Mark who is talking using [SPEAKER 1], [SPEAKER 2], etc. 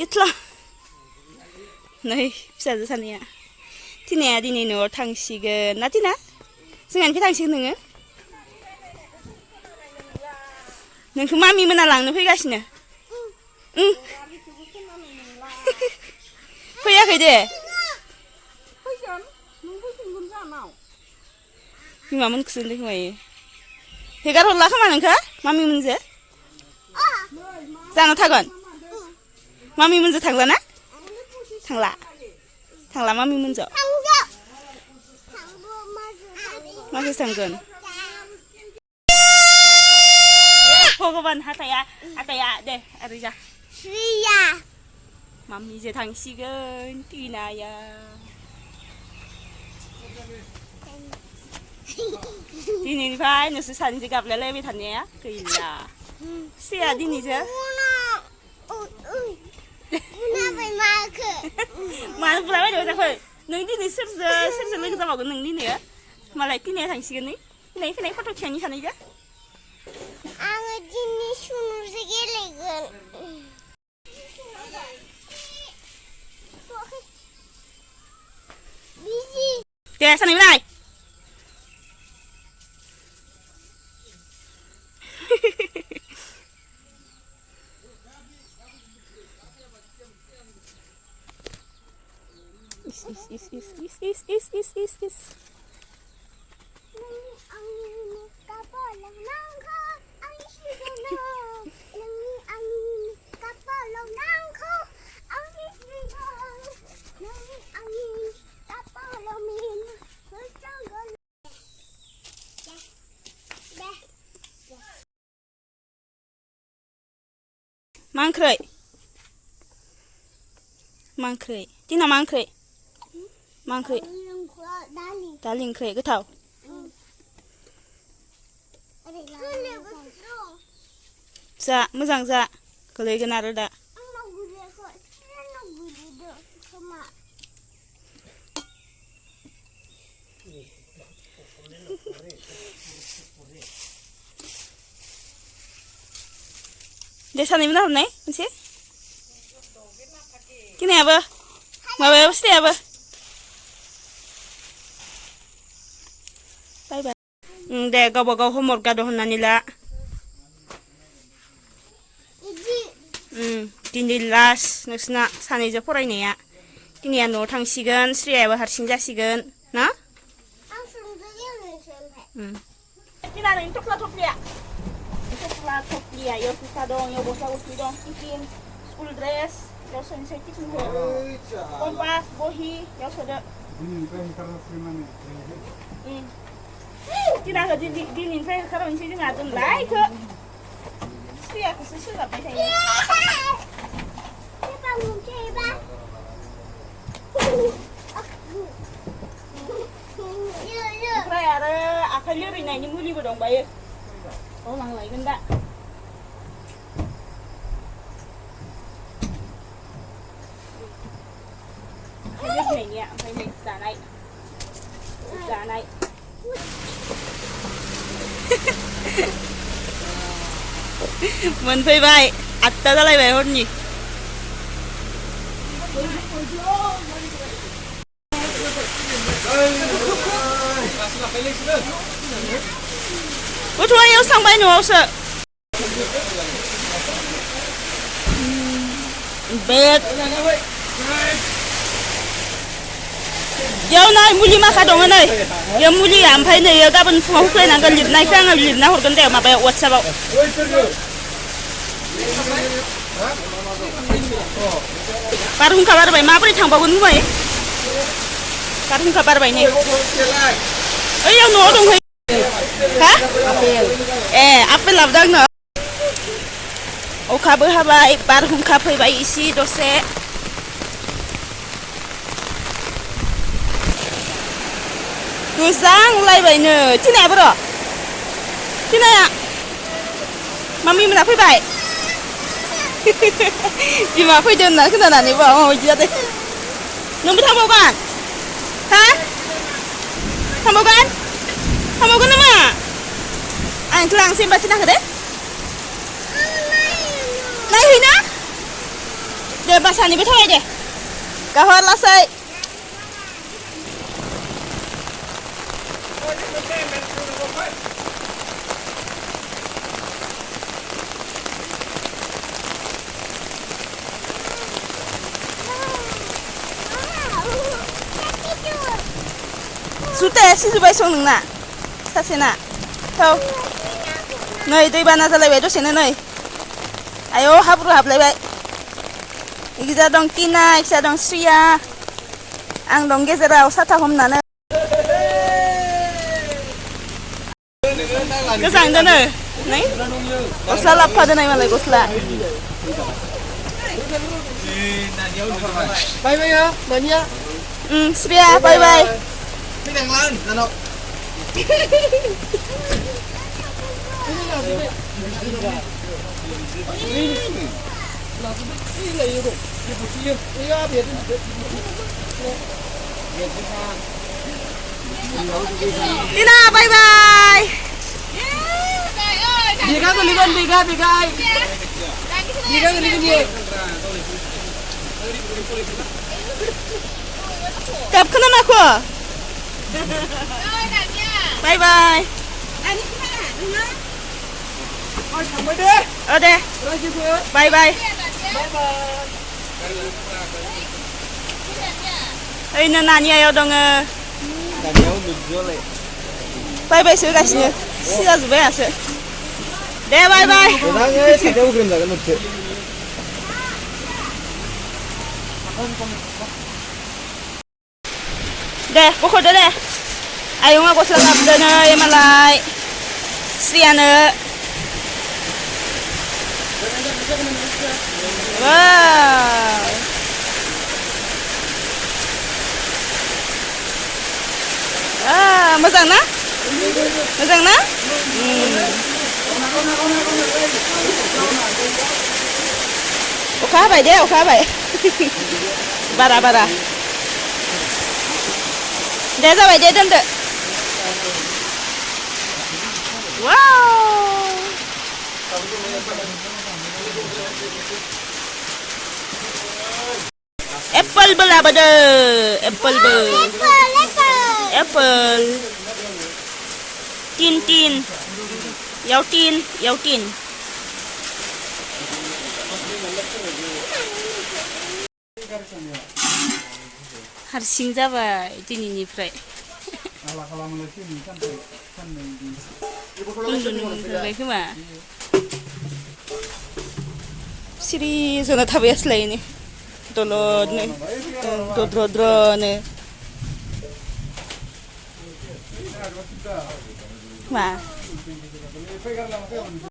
[SPEAKER 1] इथला नै फिसाजो सानैया टिनाया दिनै न'आव थांसिगोन ना टिना जोंहानिफ्राय थांसिगोन नोङो नोंखौ मामि मोना लांनो फैगासिनो फैयाखै दे बिमामोनखौसो होनदों खोमायो हेगार हरला खोमा नोंखो मामि मोनजो जाना थागोन मामि मोनजो थांला ना थांला मामि मोनजो माखौसो थांगोन भगबान हाथाया दे ओरै जा मामिजो थांसिगोन टिनाया दिनैनिफ्राय नोंसोर सानैजों गाबलायलायबाय थानाया गैला स्रिया दिनैजों मानो बुलाबायदों जाखो नों दिनै सोरजों लोगो जाबावगोन नों दिनै मालाय टिनाया थांसिगोन नै फैनाय फट' थिखांनि सानैजों
[SPEAKER 2] आङो दिनै सुनुजों गेलेगोन
[SPEAKER 1] दे सानैबो नाय is Mangkrai Tina mangkrai दालि ओंख्रि गोथाव जा मोजां जा गोलैगोन आरो दा दे सानैबो नाहरनाय मोनसे टिनायाबो माबायाबो स्रियाबो बाय बाय दे गावबा गाव होमवर्क गाद' होननानै ला दिनै लास्ट नोंसिना सानैजों फरायनाया टिनाया न'आव थांसिगोन स्रियाबो हारसिं जासिगोन ना टिना नोंनि थफ्ला थफ्लिया इयाव जुथा दं इयाव गस्ला गस्लि दं टिफिन स्कुल ड्रेस इयाव सोनोसै टिफिनखौ कम्पास बहि इयाव सोदो टिनाखौ दिनैनिफ्राय होखारहरनोसै जोंहा दोनलाय इखौ स्रियाखौसो सोगाबबाय थायो ओमफ्राय आरो आखाइ लोरिनायनि मुलिबो दंबायो बावलांलायगोन दा आखाइ लोरिनायनिया ओमफ्राय नै जानाय मोनफैबाय 8टा जालायबाय हरनि गथ'आ इयाव थांबाय न'आवसो बेग इयाव नाय मुलि माखा दङ नै इयाव मुलिया ओमफ्राय नै गाबोन फुङाव होफैनांगोन लिरनायखौ आङो लिरना हरगोन दे माबायाव वाट्सएपआव बारहुंखा बारबाय माबोरै थांबावगोन गुमै बारहुंखा बारबाय नै ओइयाव न'आव दंहै हा आपेल लाबोदों आंनो अखाबो हाबाय बारहुंखा फैबाय इसे दसे गोजांलायबायनो टिनायाबो र' टिनाया मामि मोना फैबाय बिमा फैदो होनना खोनानानै बिदि जादों नोंबो थांबावगोन हा थांबावगोन नामा आंथ' लांसै होनबा टिनाखौ दे नायहैना दे बासानिबो थाबाय दे गाहर लासै सुते सिजुबाय सं नोंना सासेना थौ नै दैबाना जालायबाय दसेनो नै आयौ हाब्रु हाबलायबाय इखिजा दं टिना इखिजा दं श्रिया आं दं गेजेराव साथा हमनानै गोजांदोनो नै गस्ला लाबोफादो नै मालाय गस्ला
[SPEAKER 3] Bye bye hả? Mình nha.
[SPEAKER 1] Shriya बाय बाय
[SPEAKER 3] Cái đèn lên, là đâu?
[SPEAKER 1] टिना बाय बाय
[SPEAKER 3] Biga ko ligon, biga, biga. Biga ko ligon ye.
[SPEAKER 1] गाबखोना नाखौ बाय बाय दे बाय बाय ओइनो नानि आयाव दङ बाय बाय सोगासिनो सिजाजोब्बाय आसो दे बाय बाय दे बख'दो दे आयंआ गस्ला लाबोदो नै मालाय श्रियानो मोजां ना मोजां ना अखा हाबाय दे अखा हाबाय बारा बारा दे जाबाय दे दोनदो वाव एप्पलबो लाबोदो एप्पलबो एप्पल tin tin याव tin हारसिं जाबाय दिनैनिफ्राय उन्दुनो मोनथारबाय खोमा सिरि जना थाबाय आस्लायनो दलदनो दद्रद्रनो मा